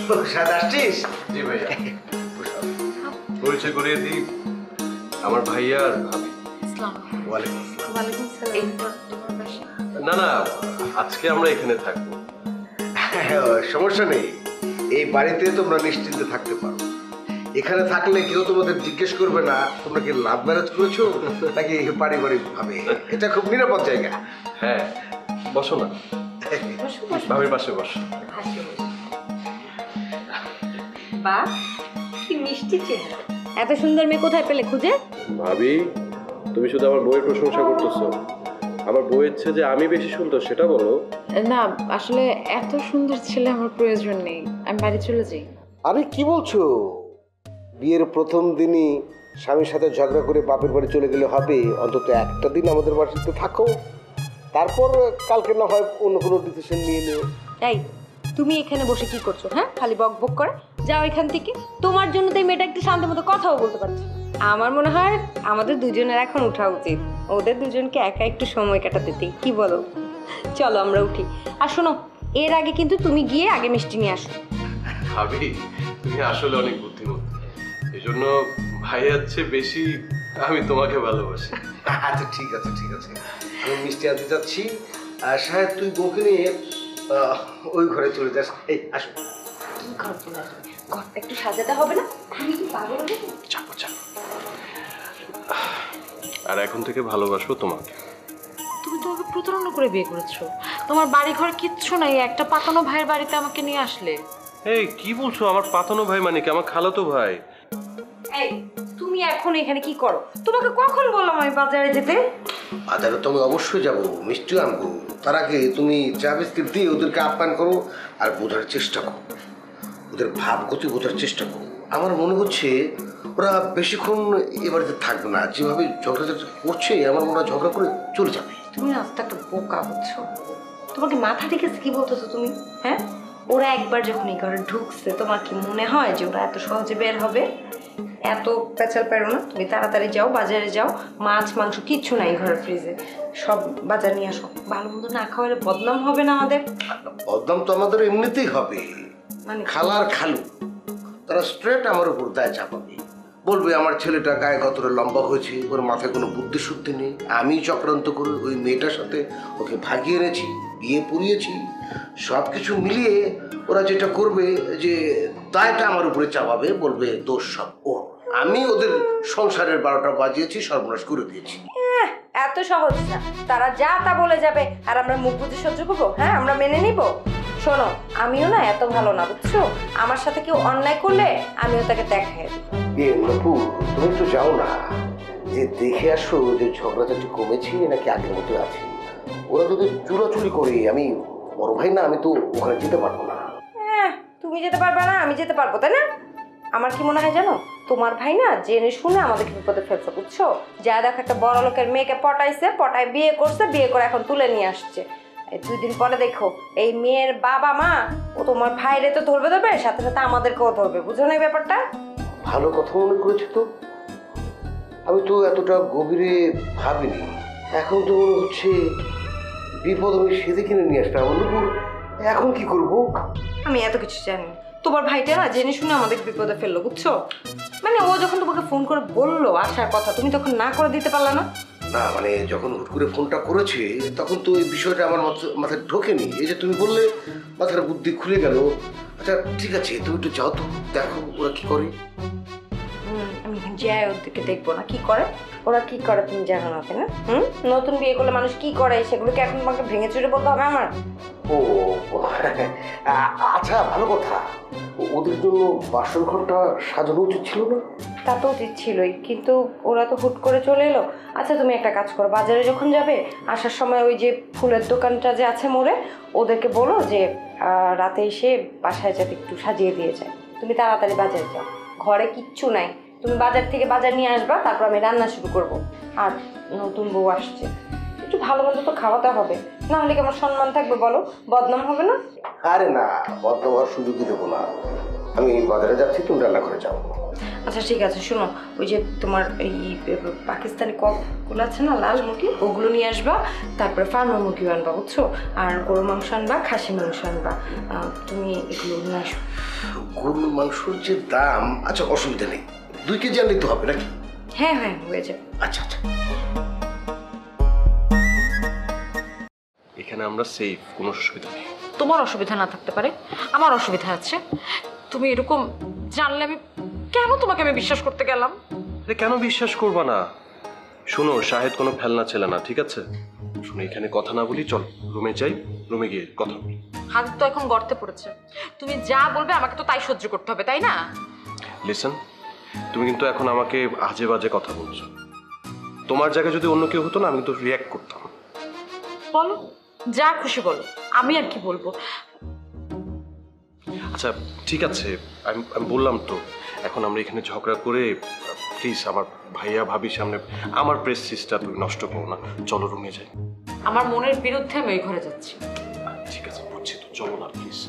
সাদ আসছিস? জি ভাইয়া। পরিচয় করিয়ে দিই, আমার ভাইয়া আর ভাবি। ওয়ালাইকুম আসসালাম। না না, আজকে আমরা এখানে থাকবো। সমস্যা নেই, এই বাড়িতে তোমরা নিশ্চিন্তে থাকতে পারো। এখানে থাকলে কেউ তোমাদের জিজ্ঞেস করবে না তোমরা কি লাভ ম্যারেজ করেছো নাকি পারিবারিক ভাবে। এটা খুব নিরাপদ জায়গা। হ্যাঁ, বসো না, ভাবির পাশে বস। বাহ, কি মিষ্টি চেহারা। এত সুন্দর মেয়ে কোথায় পেলে খুঁজে? ভাবি, তুমি শুধু আমার বইয়ের প্রশংসা করতেছো, আমার বইয়ের চেয়ে যে আমি বেশি সুন্দর সেটা বলো। না, আসলে এত সুন্দর ছেলে আমার প্রয়োজন নেই, আমি বাড়ি চলে যাই। আরে কি বলছো? বিয়ের প্রথম দিনই স্বামীর সাথে ঝগড়া করে বাপের বাড়ি চলে গেলে হবে? অন্তত একটা দিন আমাদের বাড়িতে থাকো, তারপর কালকে না হয় অন্য কোনো ডিসিশন নিয়ে নিও। এই, তুমি এখানে বসে কি করছো? হ্যাঁ, খালি বক বক করে যাও এখান থেকে। তোমার জন্য তো এই মেয়েটা একটু শান্ত মতো কথাও বলতে পারছে। আমার মনে হয় আমাদের দুজনের এখন ওঠা উচিত, ওদের দুজনকে একা একটু সময় কাটাতে দিই, কি বলো? চলো আমরা উঠি। আর শোনো, এর আগে কিন্তু তুমি গিয়ে আগে মিষ্টি নিয়ে আসো। ভাবি, তুমি আসলে অনেক বুদ্ধিমতী, এই জন্য ভাইয়ার চেয়ে বেশি আমি তোমাকে ভালোবাসি। আচ্ছা ঠিক আছে ঠিক আছে, আমি মিষ্টি আনতে যাচ্ছি। আর সাহেব তুই বউকে নিয়ে ওই ঘরে চলে যাস। এই আসো। কি ঘর চলে আসবে? ঘরটা একটু সাজাতে হবে না? আমি কি পাগল হয়ে যাবো? চাপো চাপো। আর এখন থেকে ভালোবাসবো তোমাকে। তুমি তো আমাকে প্রতারণা করে বিয়ে করেছো, তোমার বাড়ি ঘর কিচ্ছু নাই, একটা পাকানো ভাইয়ের বাড়িতে আমাকে নিয়ে আসলে। এই কি বলছো? আমার পাতানো ভাই মানে কি? আমার খালাতো ভাই। এই, তুমি এখন এখানে কি করো? তোমাকে কখন বললাম আমি বাজারে যেতে? বাজারে তো আমি অবশ্যই যাবো, মিষ্টি আনবো। তার আগে তুমি চা বিস্কিট দিয়ে ওদেরকে আপ্যায়ন করো আর বোঝার চেষ্টা করো, ওদের ভাবগতি বোঝার চেষ্টা করো। আমার মনে হচ্ছে ওরা বেশিক্ষণ এ বাড়িতে থাকবে না, যেভাবে ঝগড়া করছে আমার মনে হয় ঝগড়া করে চলে যাবে। তুমি আস্তে একটা বোকা বুঝছো? তোমাকে মাথা ঠিক আছে? কি বলতেছো তুমি? হ্যাঁ, ওরা একবার যখন এই ঘরে ঢুকছে তোমার কি মনে হয় যে ওরা এত সহজে বের হবে? এত পেঁচাল পেরো না, তুমি তাড়াতাড়ি যাও, বাজারে যাও। মাছ মাংস কিচ্ছু নাই ঘরের ফ্রিজে, সব বাজার নিয়ে আসো। ভালো মন্দ না খাওয়ালে বদনাম হবে না আমাদের? বদনাম তো আমাদের এমনিতেই হবে। মানে খালার খালু তারা স্ট্রেট আমার উপর দায় চাপাবে, বলবে আমার ছেলেটা গায়ে কতটা লম্বা হয়েছে, ওর মাথায় কোনো বুদ্ধি শুদ্ধি নেই, আমি চক্রান্ত করে ওই মেয়েটার সাথে ওকে ভাগিয়ে এনেছি, বিয়ে পড়িয়েছি। সব কিছু মিলিয়ে ওরা যেটা করবে যে দায়টা আমার উপরে চাপাবে, বলবে দোষ সব ওর। আমি ওদের সংসারের 12টা বাজিয়েছি, সর্বনাশ করে দিয়েছি। এত সহজ না, তারা যা তা বলে যাবে আর আমরা মুখ বুঝে সহ্য করবো? হ্যাঁ, আমরা মেনে নিব? শোনো, আমিও না এত ভালো না বুঝছো, আমার সাথে কেউ অন্যায় করলে আমিও তাকে দেখাই দিই। নপুর, তুমি একটু যাও না, যে দেখে আসো যে ঝগড়াঝাটি কমেছে নাকি আগের মতো আছে। ওরা যদি চুরাচুরি করে, আমি বড় ভাই না, আমি তো ওখানে যেতে পারবো না। হ্যাঁ, তুমি যেতে পারবে না, আমি যেতে পারবো, তাই না? আমার কি মনে হয় জানো, তোমার ভাই না জেনে শুনে আমাদেরকে বিপদে ফেলছে বুঝছো। যা দেখো, একটা বড় লোকের মেয়েকে পটাইছে, পটায় বিয়ে করছে, বিয়ে করে এখন তুলে নিয়ে আসছে। এই 2 দিন পরে দেখো এই মেয়ের বাবা মা ও তোমার ভাইরে তো ধরবে, সাথে সাথে আমাদেরকেও ধরবে। বুঝো না এই ব্যাপারটা? ভালো কথা মনে করেছো তো, আমি তো এতটা গভীরে ভাবিনি। এখন তো মনে হচ্ছে বিপদ আমি সেদিকে কিনে নিয়ে আসলাম। নপুর, এখন কি করব? আমি এত কিছু জানি না। তোমার ভাইটা না জেনে শুনে আমাদের বিপদে ফেললো বুঝছো। মানে ও যখন তোমাকে ফোন করে বললো আসার কথা, তুমি তখন না করে দিতে পারলা না? না মানে যখন হুট করে ফোনটা করেছে তখন তো এই বিষয়টা আমার মাথায় ঢোকেনি। এই যে তুমি বললে মাথার বুদ্ধি খুলে গেল। আচ্ছা ঠিক আছে, তুমি একটু যাও তো, দেখো ওরা কি করে। আমি যাই ওদেরকে দেখবো না, কি করে ওরা, কি করে তুমি জানো না, তাই না? নতুন বিয়ে করলে মানুষ কি করে সেগুলোকে এখন তোমাকে ভেঙে চুরে বলতে হবে আমার? ও আচ্ছা, ভালো কথা। ওদের জন্য বাসন ঘরটা সাজানো উচিত ছিল না? তা তো উচিত ছিলই, কিন্তু ওরা তো হুট করে চলে এলো। আচ্ছা তুমি একটা কাজ করো, বাজারে যখন যাবে আসার সময় ওই যে ফুলের দোকানটা যে আছে মোড়ে, ওদেরকে বলো যে রাতে এসে বাসায় যাতে একটু সাজিয়ে দিয়ে যায়। তুমি তাড়াতাড়ি বাজারে যাও, ঘরে কিচ্ছু নাই, তুমি বাজার থেকে বাজার নিয়ে আসবা, তারপর আমি রান্না শুরু করব। আর নতুন বউ আসছে, একটু ভালো মন্দ তো খাওয়াতে হবে, না হলে কি আমার সম্মান থাকবে বলো? বদনাম হবে না? আরে না, বদনাম হওয়ার সুযোগই দেবো না। আমি বাজারে যাচ্ছি, তুমি রান্না করে যাও। আচ্ছা ঠিক আছে, শোনো, ওই যে তোমার এই পাকিস্তানি ককগুলো আছে না, লাল মুরগি, ওগুলো নিয়ে আসবা। তারপরে ফার্মের মুরগিও আনবা, বুঝছো? আর গরুর মাংস আনবা, খাসি মাংস আনবা। তুমি এগুলো নিয়ে আসো। গরুর মাংসর যে দাম, আচ্ছা অসুবিধা নেই, 2 কেজি আনলেই তো হবে নাকি? হ্যাঁ হ্যাঁ, হয়ে যাবে। আচ্ছা আচ্ছা। এখানে আমরা সেফ, কোনো অসুবিধা নেই। তোমার অসুবিধা না থাকতে পারে, আমার অসুবিধা আছে। তুমি এরকম জানলে আমি কেন তোমাকে আমি বিশ্বাস করতে গেলাম? আরে কেন বিশ্বাস করবা না? শোনো, শাহেদ কোনো ফেলনা ছেলে না, ঠিক আছে? শোনো, এখানে কথা না বলি, চল রুমে যাই, রুমে গিয়ে কথা বলি। হাত তো এখন গর্তে পড়েছে, তুমি যা বলবে আমাকে তো তাই সহ্য করতে হবে, তাই না? লিসেন, তুমি কিন্তু এখন আমাকে আজে বাজে কথা বলছো। তোমার জায়গায় যদি অন্য কেউ হতো না, আমি কিন্তু রিয়াক্ট করতাম। বলো, যা খুশি বলো, আমি আর কি বলবো। আচ্ছা ঠিক আছে, আমি বললাম তো, এখন আমরা এখানে ঝগড়া করে, প্লিজ আমার ভাইয়া ভাবির সামনে আমার প্রেস্টিজটা তুমি নষ্ট করো না। চলো রুমে যাই। আমার মনের বিরুদ্ধে আমি ওই ঘরে যাচ্ছি। ঠিক আছে, বুঝছি তো, চলো না প্লিজ।